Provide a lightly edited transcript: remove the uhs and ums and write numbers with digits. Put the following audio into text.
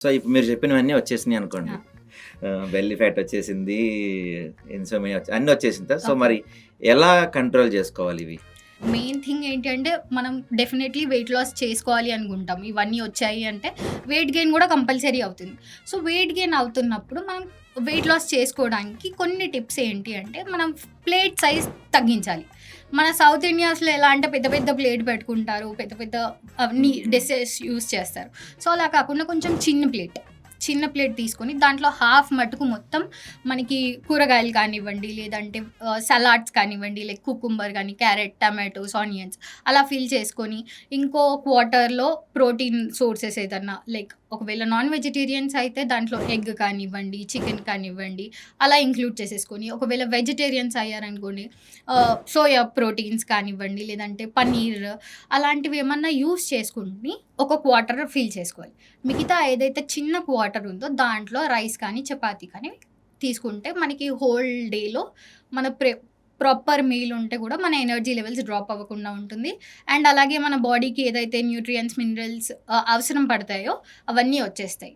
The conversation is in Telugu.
సో, ఇప్పుడు మీరు చెప్పినవన్నీ వచ్చేసినాయి ఆ! అనుకోండి. బెల్లీ ఫ్యాట్ వచ్చేసింది, ఇన్సోమియా అన్నీ వచ్చేసిన తర్వాత సో, ఓకే. మరి ఎలా కంట్రోల్ జేసుకోవాలి ఇవి? మెయిన్ థింగ్ ఏంటి అంటే, మనం డెఫినెట్‌లీ వెయిట్ లాస్ చేసుకోవాలి అనుకుంటాం. ఇవన్నీ వచ్చాయి అంటే, వెయిట్ గెయిన్ గూడా కంపల్సరీ అవుతుంది. సో, వెయిట్ గెయిన్ అవుతున్నప్పుడు మనం వెయిట్ లాస్ చేసుకోవడానికి కొన్ని టిప్స్ ఏంటి అంటే, మనం ప్లేట్ సైజ్ తగ్గించాలి. మన సౌత్ ఇండియన్స్‌లో ఎలా అంటే పెద్ద పెద్ద ప్లేట్ పెట్టుకుంటారు. పెద్ద పెద్ద అన్ని హ్మ్. డిషెస్ యూజ్ చేస్తారు. సో, అలా కాకుండా కొంచెం చిన్న ప్లేట్. చిన్న ప్లేట్ తీసుకొని దాంట్లో హాఫ్ మటుకు మొత్తం మనకి కూరగాయలు కానివ్వండి, లేదంటే సలాడ్స్ కానివ్వండి, లైక్ కుకుంబర్ గానీ, క్యారెట్, టమాటోస్, ఆనియన్స్ అలా ఫిల్ చేసుకొని, ఇంకో క్వార్టర్‌లో ప్రోటీన్ సోర్సెస్ ఏదన్నా లైక్ ఒకవేళ నాన్ వెజిటేరియన్స్ అయితే దాంట్లో ఎగ్ కానివ్వండి, చికెన్ కానివ్వండి అలా ఇంక్లూడ్ చేసేసుకొని, ఒకవేళ వెజిటేరియన్స్ అయ్యారనుకోండి సోయా ప్రోటీన్స్ కానివ్వండి, లేదంటే పన్నీర్ అలాంటివి ఏమన్నా యూజ్ చేసుకొని ఒక క్వార్టర్ ఫిల్ చేసుకోవాలి. మిగతా ఏదైతే చిన్న క్వార్టర్ ఉందో దాంట్లో రైస్ కానీ, చపాతీ కానీ తీసుకుంటే మనకి హోల్ డేలో మన ప్రాపర్ మీల్ ఉంటే కూడా మన ఎనర్జీ లెవెల్స్ డ్రాప్ అవ్వకుండా ఉంటుంది. అండ్ అలాగే మన బాడీకి ఏదైతే న్యూట్రియంట్స్, మినరల్స్ అవసరం పడతాయో అవన్నీ వచ్చేస్తాయి.